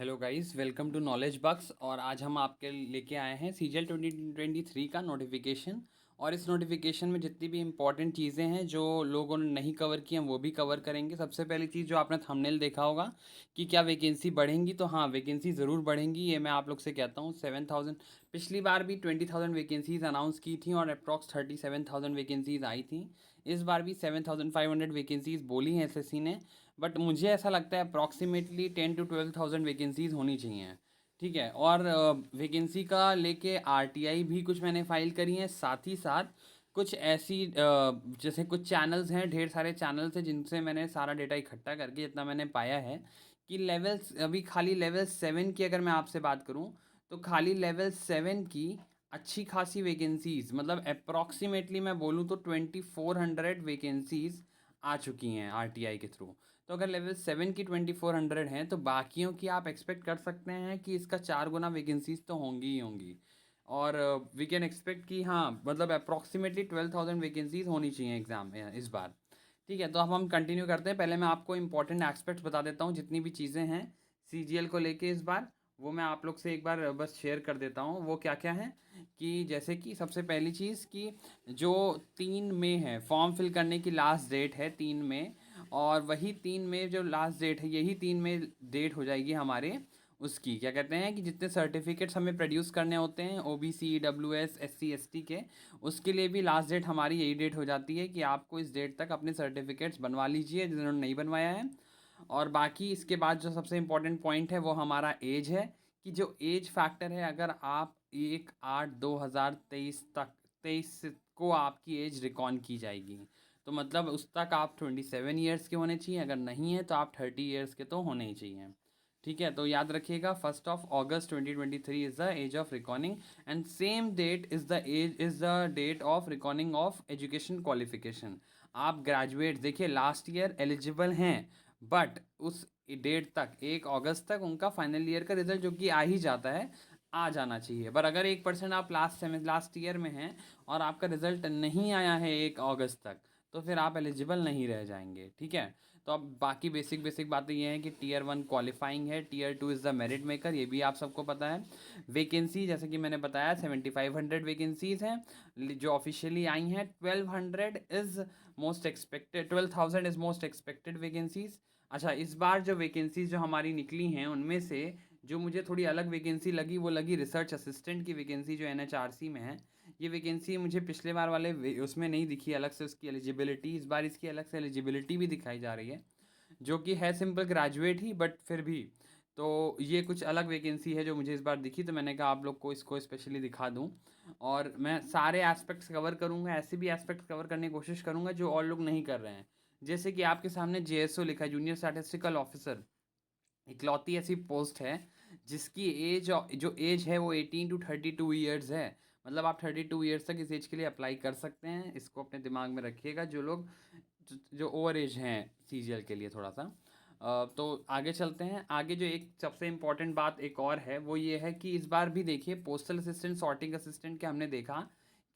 Hello guys, welcome to Knowledge Bucks. और आज हम आपके लेके आए हैं सीजीएल 2023 का नोटिफिकेशन। और इस नोटिफिकेशन में जितनी भी इम्पॉर्टेंट चीज़ें हैं जो लोगों ने नहीं कवर की हैं वो भी कवर करेंगे। सबसे पहली चीज़ जो आपने थंबनेल देखा होगा कि क्या वैकेंसी बढ़ेंगी, तो हाँ, वैकेंसी ज़रूर बढ़ेंगी। ये मैं आप लोग से कहता हूँ 7,000। पिछली बार भी 20,000 वैकेंसीज अनाउंस की थी और अप्रॉक्स 37,000 वैकेंसीज आई थी। इस बार भी 7,500 वैकेंसीज बोली हैं एसएससी ने। बट मुझे ऐसा लगता है अप्रॉक्सीमेटली 10 to 12,000 वैकेंसीज़ होनी चाहिए। ठीक है। और वैकेंसी का लेके आरटीआई भी कुछ मैंने फाइल करी है। साथ ही साथ कुछ ऐसी जैसे कुछ चैनल्स हैं, ढेर सारे चैनल्स हैं जिनसे मैंने सारा डेटा इकट्ठा करके जितना मैंने पाया है कि लेवल्स अभी खाली लेवल 7 की अगर मैं आपसे बात करूं तो खाली लेवल 7 की अच्छी खासी वैकेंसीज़, मतलब अप्रॉक्सीमेटली मैं बोलूँ तो 2,400 वैकेंसीज़ आ चुकी हैं आरटीआई के थ्रू। तो अगर लेवल 7 की 2,400 हैं तो बाकियों की आप एक्सपेक्ट कर सकते हैं कि इसका 4 गुना वैकेंसीज तो होंगी ही होंगी। और वी कैन एक्सपेक्ट कि हाँ, मतलब अप्रॉक्सीमेटली 12,000 वैकेंसीज होनी चाहिए एग्ज़ाम में इस बार। ठीक है, तो अब हम कंटिन्यू करते हैं। पहले मैं आपको इंपॉर्टेंट एस्पेक्ट्स बता देता हूँ, जितनी भी चीज़ें हैं सीजीएल को लेके इस बार, वो मैं आप लोग से एक बार बस शेयर कर देता हूँ। वो क्या क्या है कि जैसे कि सबसे पहली चीज़ कि जो 3 मई है, फॉर्म फिल करने की लास्ट डेट है 3 मई। और वही 3 मई जो लास्ट डेट है, यही 3 मई डेट हो जाएगी हमारे उसकी क्या कहते हैं कि जितने सर्टिफिकेट्स हमें प्रोड्यूस करने होते हैं ओबीसी डब्ल्यूएस एससी एसटी के, उसके लिए भी लास्ट डेट हमारी यही डेट हो जाती है कि आपको इस डेट तक अपने सर्टिफिकेट्स बनवा लीजिए जिन्होंने नहीं बनवाया है। और बाकी इसके बाद जो सबसे इम्पोर्टेंट पॉइंट है वो हमारा एज है, कि जो एज फैक्टर है, अगर आप 1/8/2023 तक 23 को आपकी एज रिकॉन की जाएगी, तो मतलब उस तक आप 27 ईयर्स के होने चाहिए। अगर नहीं है तो आप 30 ईयर्स के तो होने ही चाहिए। ठीक है, तो याद रखिएगा 1 August 2023 is the age of recording. And same date is the date of recording of education qualification. आप ग्रेजुएट देखिए लास्ट ईयर एलिजिबल हैं, बट उस डेट तक 1 अगस्त तक उनका फाइनल ईयर का रिजल्ट जो कि आ ही जाता है, आ जाना चाहिए। पर अगर 1% आप लास्ट ईयर में हैं और आपका रिजल्ट नहीं आया है 1 अगस्त तक, तो फिर आप एलिजिबल नहीं रह जाएंगे। ठीक है, तो अब बाकी बेसिक बेसिक बातें ये हैं कि टीयर 1 क्वालिफाइंग है, tier 2 is the merit maker, ये भी आप सबको पता है। वैकेंसी जैसे कि मैंने बताया 7,500 वैकेंसीज़ हैं जो ऑफिशियली आई हैं। 1,200 is most expected, 12,000 is most expected vacancies. अच्छा, इस बार जो वैकेंसीज जो हमारी निकली हैं उनमें से जो मुझे थोड़ी अलग वैकेंसी लगी वो लगी रिसर्च असिस्टेंट की वैकेंसी जो एनएचआरसी में है। ये वैकेंसी मुझे पिछले बार वाले उसमें नहीं दिखी अलग से उसकी एलिजिबिलिटी, इस बार इसकी अलग से एलिजिबिलिटी भी दिखाई जा रही है, जो कि है सिंपल ग्रेजुएट ही, बट फिर भी। तो ये कुछ अलग वैकेंसी है जो मुझे इस बार दिखी, तो मैंने कहा आप लोग को इसको स्पेशली दिखा दूं। और मैं सारे एस्पेक्ट्स कवर करूंगा, ऐसे भी एस्पेक्ट्स कवर करने की कोशिश करूंगा जो और लोग नहीं कर रहे हैं। जैसे कि आपके सामने जेएसओ लिखा है, जूनियर स्टैटिस्टिकल ऑफिसर, इकलौती ऐसी पोस्ट है जिसकी जो एज है वो 18 to 32 ईयर्स है। मतलब आप 32 ईयर्स तक इस एज के लिए अप्लाई कर सकते हैं। इसको अपने दिमाग में रखिएगा जो लोग जो ओवर एज हैं सीजीएल के लिए थोड़ा सा। तो आगे चलते हैं। आगे जो एक सबसे इम्पॉर्टेंट बात एक और है वो ये है कि इस बार भी देखिए पोस्टल असिस्टेंट सॉर्टिंग असिस्टेंट के हमने देखा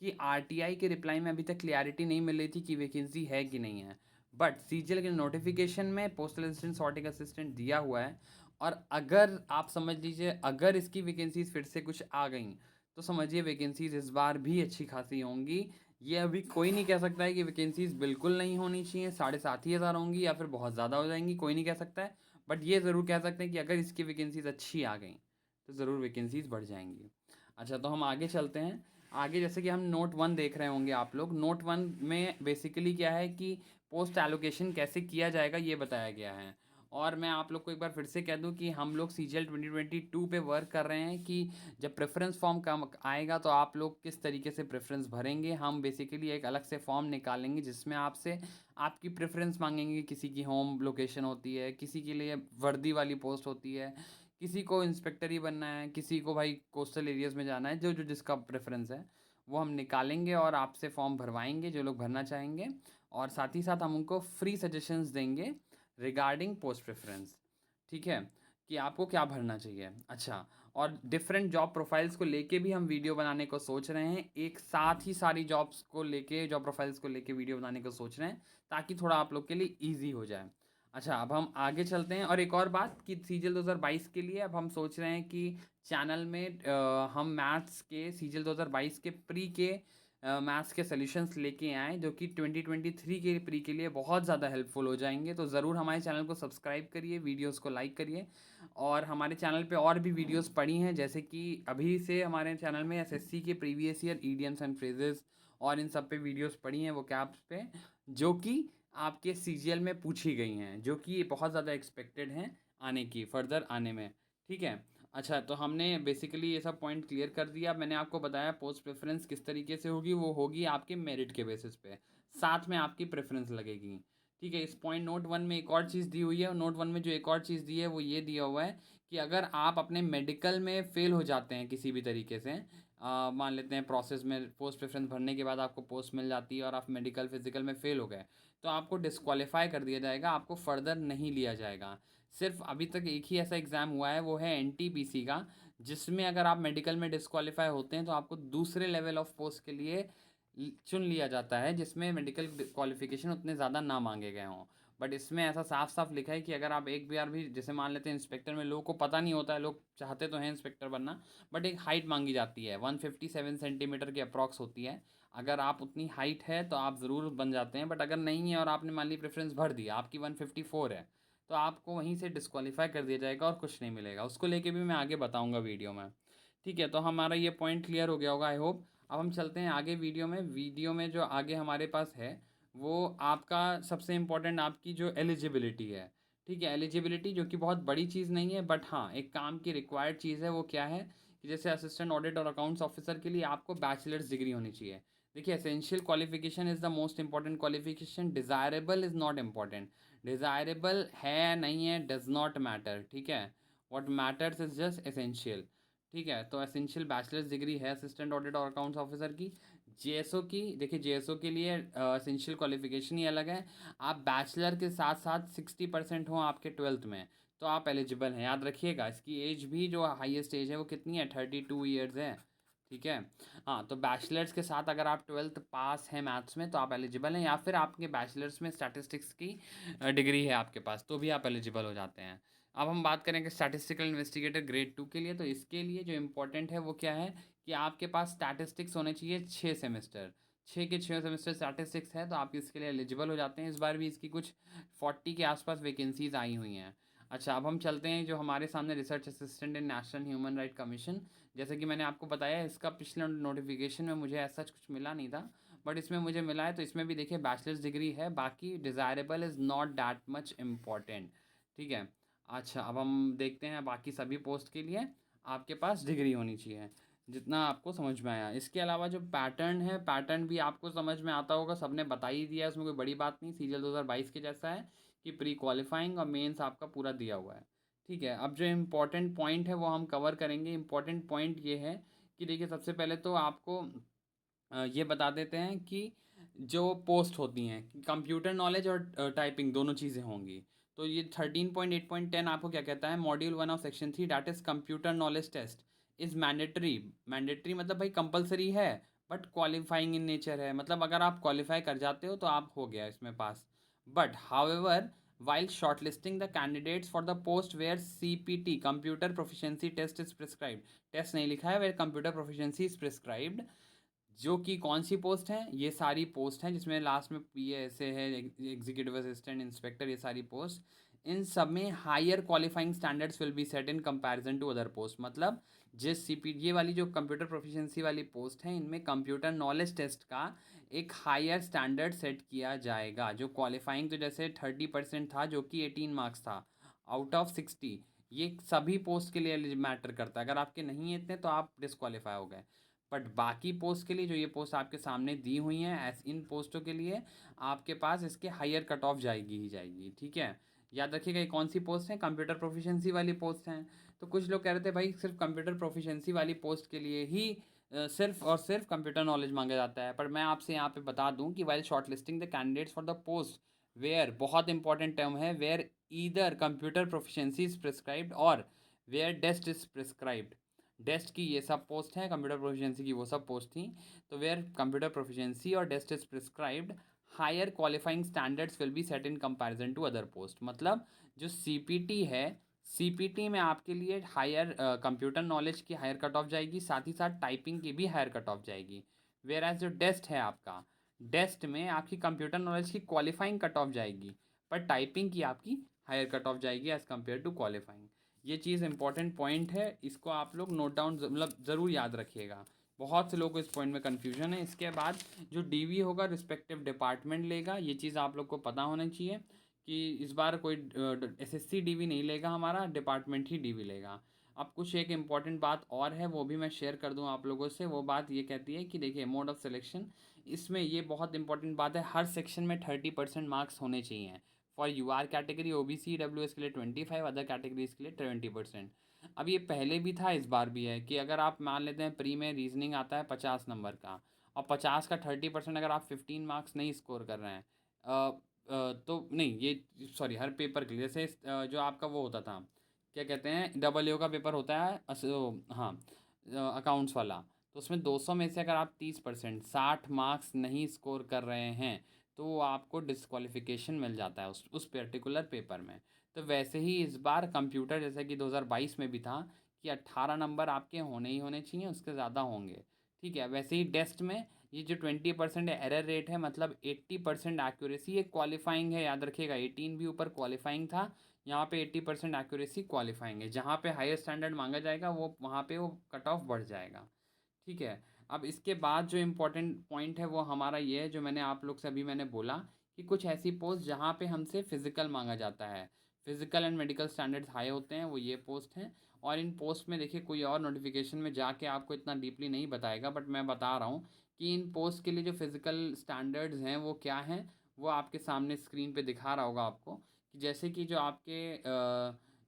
कि आरटीआई के रिप्लाई में अभी तक क्लियरिटी नहीं मिल रही थी कि वैकेंसी है कि नहीं है। बट सीजीएल के नोटिफिकेशन में पोस्टल असिस्टेंट सॉर्टिंग असिस्टेंट दिया हुआ है। और अगर आप समझ लीजिए अगर इसकी वैकेंसीज फिर से कुछ आ गई तो समझिए वैकेंसीज इस बार भी अच्छी खासी होंगी। ये अभी कोई नहीं कह सकता है कि वैकेंसीज बिल्कुल नहीं होनी चाहिए, 7,500 होंगी या फिर बहुत ज़्यादा हो जाएंगी, कोई नहीं कह सकता है। बट ये ज़रूर कह सकते हैं कि अगर इसकी वैकेंसीज अच्छी आ गई तो ज़रूर वैकेंसीज बढ़ जाएंगी। अच्छा, तो हम आगे चलते हैं। आगे जैसे कि हम नोट 1 देख रहे होंगे आप लोग। नोट 1 में बेसिकली क्या है कि पोस्ट एलोकेशन कैसे किया जाएगा ये बताया गया है। और मैं आप लोग को एक बार फिर से कह दूं कि हम लोग सीजीएल 2022 पे वर्क कर रहे हैं कि जब प्रेफरेंस फॉर्म का आएगा तो आप लोग किस तरीके से प्रेफरेंस भरेंगे। हम बेसिकली एक अलग से फॉर्म निकालेंगे जिसमें आपसे आपकी प्रेफरेंस मांगेंगे। किसी की होम लोकेशन होती है, किसी के लिए वर्दी वाली पोस्ट होती है, किसी को इंस्पेक्टर ही बनना है, किसी को भाई कोस्टल एरियाज़ में जाना है, जो जो जिसका प्रेफरेंस है वो हम निकालेंगे और आपसे फॉर्म भरवाएंगे जो लोग भरना चाहेंगे। और साथ ही साथ हम उनको फ्री सजेशंस देंगे रिगार्डिंग पोस्ट प्रेफरेंस। ठीक है, कि आपको क्या भरना चाहिए। अच्छा, और डिफरेंट जॉब प्रोफाइल्स को लेके भी हम वीडियो बनाने को सोच रहे हैं। एक साथ ही सारी जॉब प्रोफाइल्स को लेके वीडियो बनाने को सोच रहे हैं ताकि थोड़ा आप लोग के लिए ईजी हो जाए। अच्छा, अब हम आगे चलते हैं और एक और बात कि सीजीएल 2022 के लिए अब हम सोच रहे हैं कि चैनल में हम मैथ्स के सीजीएल 2022 के प्री के मैथ्स के सॉल्यूशंस लेके आएँ जो कि 2023 के प्री के लिए बहुत ज़्यादा हेल्पफुल हो जाएंगे। तो ज़रूर हमारे चैनल को सब्सक्राइब करिए, वीडियोस को लाइक करिए और हमारे चैनल पे और भी वीडियोस पड़ी हैं, जैसे कि अभी से हमारे चैनल में एसएससी के previous year idioms and phrases और इन सब पे वीडियोस पड़ी हैं, वो कैप्स पे, जो कि आपके सीजीएल में पूछी गई हैं, जो कि बहुत ज़्यादा एक्सपेक्टेड हैं आने की, फर्दर आने में। ठीक है। अच्छा, तो हमने बेसिकली ये सब पॉइंट क्लियर कर दिया। मैंने आपको बताया पोस्ट प्रेफरेंस किस तरीके से होगी, वो होगी आपके मेरिट के बेसिस पे, साथ में आपकी प्रेफरेंस लगेगी। ठीक है। इस पॉइंट नोट 1 में एक और चीज़ दी हुई है, और नोट 1 में जो एक और चीज़ दी है वो ये दिया हुआ है कि अगर आप अपने मेडिकल में फेल हो जाते हैं किसी भी तरीके से, मान लेते हैं प्रोसेस में पोस्ट प्रेफरेंस भरने के बाद आपको पोस्ट मिल जाती है और आप मेडिकल फिजिकल में फेल हो गए, तो आपको डिस्क्वालीफाई कर दिया जाएगा, आपको फर्दर नहीं लिया जाएगा। सिर्फ अभी तक एक ही ऐसा एग्ज़ाम हुआ है, वो है एनटीपीसी का, जिसमें अगर आप मेडिकल में डिस्क्वालीफाई होते हैं तो आपको दूसरे लेवल ऑफ पोस्ट के लिए चुन लिया जाता है, जिसमें मेडिकल क्वालिफिकेशन उतने ज़्यादा ना मांगे गए हों। बट इसमें ऐसा साफ साफ लिखा है कि अगर आप एक बार भी, जैसे मान लेते हैं इंस्पेक्टर में लोगों को पता नहीं होता है, लोग चाहते तो हैं इंस्पेक्टर बनना, बट एक हाइट मांगी जाती है 157 सेंटीमीटर की अप्रॉक्स होती है। अगर आप उतनी हाइट है तो आप ज़रूर बन जाते हैं, बट अगर नहीं है और आपने मान ली प्रेफरेंस भर दिया, आपकी 154 है, तो आपको वहीं से डिस्क्वालीफाई कर दिया जाएगा और कुछ नहीं मिलेगा। उसको लेके भी मैं आगे बताऊंगा वीडियो में। ठीक है, तो हमारा ये पॉइंट क्लियर हो गया होगा आई होप। अब हम चलते हैं आगे वीडियो में। वीडियो में जो आगे हमारे पास है वो आपका सबसे इम्पोर्टेंट आपकी जो एलिजिबिलिटी है। ठीक है, एलिजिबिलिटी जो कि बहुत बड़ी चीज़ नहीं है, बट हाँ एक काम की रिक्वायर्ड चीज़ है। वो क्या है कि जैसे असिस्टेंट ऑडिट और अकाउंट्स ऑफिसर के लिए आपको बैचलर्स डिग्री होनी चाहिए। देखिए, essential qualification is the most important qualification, desirable is not important. Desirable है नहीं है डज नॉट मैटर। ठीक है, what matters is just essential. ठीक है, तो एसेंशियल बैचलर्स डिग्री है असिस्टेंट ऑडिट और अकाउंट्स ऑफिसर की। जेएसओ की, देखिए जेएसओ के लिए एसेंशियल क्वालिफिकेशन ही अलग है। आप बैचलर के साथ साथ 60% हो आपके 12th में, तो आप एलिजिबल हैं। याद रखिएगा, इसकी एज भी जो हाईएस्ट एज है वो कितनी है, 32 ईयर्स है। ठीक है। हाँ, तो बैचलर्स के साथ अगर आप 12th पास हैं मैथ्स में तो आप एलिजिबल हैं, या फिर आपके बैचलर्स में स्टैटिस्टिक्स की डिग्री है आपके पास तो भी आप एलिजिबल हो जाते हैं। अब हम बात करेंगे स्टैटिस्टिकल इन्वेस्टिगेटर ग्रेड 2 के लिए, तो इसके लिए जो इम्पोर्टेंट है वो क्या है कि आपके पास स्टैटिस्टिक्स होने चाहिए 6 सेमेस्टर। 6 के 6 सेमेस्टर स्टैटिस्टिक्स है तो आप इसके लिए एलिजिबल हो जाते हैं। इस बार भी इसकी कुछ 40 के आसपास वैकेंसीज आई हुई हैं। अच्छा, अब हम चलते हैं जो हमारे सामने research assistant in national human right commission. जैसे कि मैंने आपको बताया, इसका पिछले नोटिफिकेशन में मुझे ऐसा कुछ मिला नहीं था, बट इसमें मुझे मिला है। तो इसमें भी देखिए बैचलर्स डिग्री है, बाकी desirable is not that much important. ठीक है। अच्छा, अब हम देखते हैं बाकी सभी पोस्ट के लिए आपके पास डिग्री होनी चाहिए, जितना आपको समझ में आया। इसके अलावा जो पैटर्न है, पैटर्न भी आपको समझ में आता होगा, सबने बता ही दिया है, उसमें कोई बड़ी बात नहीं, सीजीएल 2022 के जैसा है कि प्री क्वालिफाइंग और मेंस आपका पूरा दिया हुआ है। ठीक है, अब जो इम्पोर्टेंट पॉइंट है वो हम कवर करेंगे। इम्पोर्टेंट पॉइंट ये है कि देखिए, सबसे पहले तो आपको ये बता देते हैं कि जो पोस्ट होती हैं, कंप्यूटर नॉलेज और टाइपिंग दोनों चीज़ें होंगी। तो ये 13.8.10 आपको क्या कहता है, module 1 of section 3 that is computer knowledge test is mandatory. Mandatory मतलब भाई कंपलसरी है, बट क्वालिफाइंग इन नेचर है, मतलब अगर आप क्वालिफाई कर जाते हो तो आप हो गया इसमें पास। But however, while shortlisting the candidates for the post where CPT computer proficiency test is prescribed, test नहीं लिखा है, where computer proficiency is prescribed, जो कि कौन सी पोस्ट हैं, ये सारी पोस्ट हैं जिसमें लास्ट में PA है, एग्जीक्यूटिव असिस्टेंट, इंस्पेक्टर, ये सारी पोस्ट। इन सब में higher qualifying standards will be set in comparison to other post. मतलब जिस ये वाली जो कंप्यूटर प्रोफिशिएंसी वाली पोस्ट है, इनमें कंप्यूटर नॉलेज टेस्ट का एक हायर स्टैंडर्ड सेट किया जाएगा। जो क्वालिफाइंग तो जैसे 30% था, जो कि 18 मार्क्स था आउट ऑफ 60, ये सभी पोस्ट के लिए मैटर करता है। अगर आपके नहीं है इतने तो आप डिस्क्वालीफाई हो गए। बट बाकी पोस्ट के लिए, जो ये पोस्ट आपके सामने दी हुई हैं, इन पोस्टों के लिए आपके पास इसके हायर कट ऑफ जाएगी ही जाएगी। ठीक है, याद रखिएगा ये कौन सी पोस्ट है, कंप्यूटर प्रोफिशिएंसी वाली पोस्ट हैं। तो कुछ लोग कह रहे थे भाई सिर्फ कंप्यूटर प्रोफिशिएंसी वाली पोस्ट के लिए ही सिर्फ और सिर्फ कंप्यूटर नॉलेज मांगा जाता है। पर मैं आपसे यहाँ पे बता दूँ कि while short listing the candidates for the post where, बहुत इंपॉर्टेंट टर्म है, where either computer proficiency is prescribed और where test is prescribed. Test की ये सब पोस्ट हैं, कंप्यूटर प्रोफिशिएंसी की वो सब पोस्ट थी। तो वेयर कंप्यूटर प्रोफिशिएंसी और DEST is prescribed, higher qualifying standards will be set in comparison to other post. मतलब जो सीपीटी है, सीपीटी में आपके लिए हायर कंप्यूटर नॉलेज की हायर कट ऑफ जाएगी, साथ ही साथ टाइपिंग की भी हायर कट ऑफ जाएगी। वेयर एज जो डेस्ट है आपका, डेस्ट में आपकी कंप्यूटर नॉलेज की क्वालिफाइंग कट ऑफ जाएगी, पर टाइपिंग की आपकी हायर कट ऑफ जाएगी एज़ कम्पेयर टू क्वालिफाइंग। ये चीज़ इंपॉर्टेंट पॉइंट है, इसको आप लोग नोट डाउन मतलब ज़रूर याद रखिएगा। बहुत से लोगों को इस पॉइंट में कन्फ्यूजन है। इसके बाद जो डीवी होगा रिस्पेक्टिव डिपार्टमेंट लेगा, ये चीज़ आप लोग को पता होना चाहिए कि इस बार कोई एसएससी डीवी नहीं लेगा, हमारा डिपार्टमेंट ही डीवी लेगा। अब कुछ एक इम्पॉर्टेंट बात और है, वो भी मैं शेयर कर दूं आप लोगों से। वो बात ये कहती है कि देखिए मोड ऑफ सिलेक्शन, इसमें ये बहुत इंपॉर्टेंट बात है, हर सेक्शन में 30% मार्क्स होने चाहिए। For UR category, OBC EWS के लिए 25, अदर कैटेगरीज के लिए 20%। अब ये पहले भी था, इस बार भी है कि अगर आप मान लेते हैं प्री में रीजनिंग आता है 50 नंबर का, और 50 का 30% अगर आप 15 मार्क्स नहीं स्कोर कर रहे हैं, तो नहीं, ये सॉरी हर पेपर के लिए, जैसे जो आपका वो होता था, क्या कहते हैं, डबल का पेपर होता है हाँ, अकाउंट्स वाला, तो उसमें 200 में से अगर आप 30% 60 मार्क्स नहीं स्कोर कर रहे हैं तो आपको डिस्क्वालिफिकेशन मिल जाता है उस पर्टिकुलर पेपर में। तो वैसे ही इस बार कंप्यूटर, जैसे कि 2022 में भी था कि 18 नंबर आपके होने ही होने चाहिए, उसके ज़्यादा होंगे। ठीक है, वैसे ही टेस्ट में ये जो 20% एरर रेट है, मतलब 80% एक्यूरेसी, ये क्वालिफाइंग है, याद रखिएगा। 18 भी ऊपर क्वालिफाइंग था, यहाँ पे 80% एक्यूरेसी क्वालिफाइंग है। जहाँ पे हायर स्टैंडर्ड मांगा जाएगा वो वहाँ पे वो कट ऑफ बढ़ जाएगा। ठीक है। अब इसके बाद जो इम्पोर्टेंट पॉइंट है वो हमारा ये है, जो मैंने आप लोग से अभी मैंने बोला कि कुछ ऐसी पोस्ट जहाँ पे हमसे फिज़िकल मांगा जाता है, physical and medical standards high होते हैं, वो ये पोस्ट हैं। और इन पोस्ट में देखिए कोई और नोटिफिकेशन में जाके आपको इतना डीपली नहीं बताएगा, बट मैं बता रहा हूँ कि इन पोस्ट के लिए जो फिज़िकल स्टैंडर्ड्स हैं वो क्या हैं, वो आपके सामने स्क्रीन पे दिखा रहा होगा आपको। कि जैसे कि जो आपके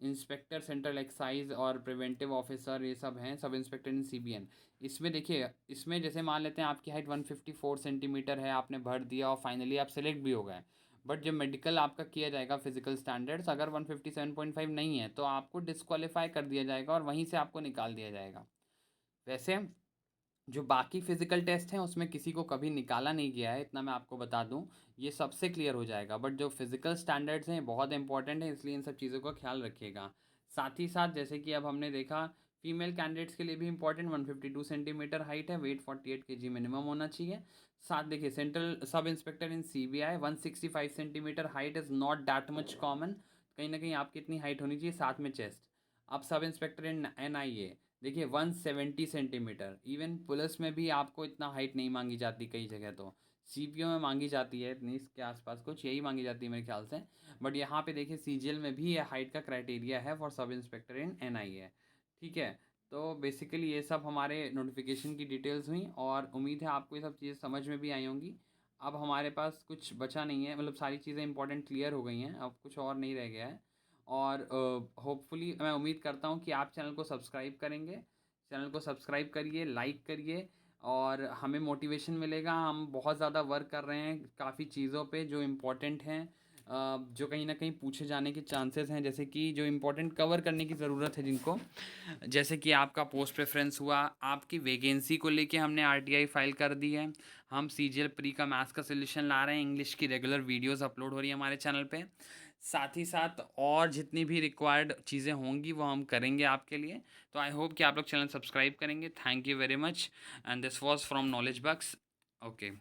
इंस्पेक्टर सेंट्रल एक्साइज और प्रिवेंटिव ऑफिसर, ये सब हैं, सब इंस्पेक्टर इन सीबीएन। इसमें देखिए, इसमें जैसे मान लेते हैं आपकी हाइट 154 सेंटीमीटर है, आपने भर दिया और फाइनली आप सेलेक्ट भी हो गए, बट जब मेडिकल आपका किया जाएगा फिजिकल स्टैंडर्ड्स, अगर 157.5 नहीं है तो आपको डिस्क्वालीफाई कर दिया जाएगा और वहीं से आपको निकाल दिया जाएगा। वैसे जो बाकी फिजिकल टेस्ट हैं उसमें किसी को कभी निकाला नहीं गया है, इतना मैं आपको बता दूं, ये सबसे क्लियर हो जाएगा। बट जो फिजिकल स्टैंडर्ड्स हैं बहुत इंपॉर्टेंट है, इसलिए इन सब चीज़ों का ख्याल रखिएगा। साथ ही साथ जैसे कि अब हमने देखा फीमेल कैंडिडेट्स के लिए भी इंपॉर्टेंट, 152 सेंटीमीटर हाइट है, वेट 48 kg मिनिमम होना चाहिए। साथ देखिए central sub inspector in CBI 165 centimetre height is not that much common, कहीं ना कहीं आपकी इतनी हाइट होनी चाहिए, साथ में चेस्ट। अब सब इंस्पेक्टर इन एनआईए देखिए 170 सेंटीमीटर, इवन पुलिस में भी आपको इतना हाइट नहीं मांगी जाती, कई जगह तो सीपीओ में मांगी जाती है इतनी, इसके आसपास कुछ यही मांगी जाती है मेरे ख्याल से। बट यहाँ पे देखिए सीजीएल में भी ये हाइट का क्राइटेरिया है for sub inspector in NIA. ठीक है। तो बेसिकली ये सब हमारे नोटिफिकेशन की डिटेल्स हुई, और उम्मीद है आपको ये सब चीज़ें समझ में भी आई होंगी। अब हमारे पास कुछ बचा नहीं है, मतलब सारी चीज़ें इंपॉर्टेंट क्लियर हो गई हैं, अब कुछ और नहीं रह गया है। और होपफुली मैं उम्मीद करता हूँ कि आप चैनल को सब्सक्राइब करेंगे। चैनल को सब्सक्राइब करिए, लाइक करिए, और हमें मोटिवेशन मिलेगा। हम बहुत ज़्यादा वर्क कर रहे हैं काफ़ी चीज़ों पे जो इम्पोर्टेंट हैं, जो कहीं ना कहीं पूछे जाने के चांसेस हैं, जैसे कि जो इम्पोर्टेंट कवर करने की ज़रूरत है जिनको, जैसे कि आपका पोस्ट प्रेफरेंस हुआ, आपकी वैकेंसी को लेके हमने आरटीआई फाइल कर दी है, हम सीजीएल प्री का मैथ्स का सोल्यूशन ला रहे हैं, इंग्लिश की रेगुलर वीडियोस अपलोड हो रही है हमारे चैनल पे। साथ ही साथ और जितनी भी रिक्वायर्ड चीज़ें होंगी वो हम करेंगे आपके लिए। तो आई होप कि आप लोग चैनल सब्सक्राइब करेंगे। Thank you very much, and this was from Knowledge Bucks. Okay.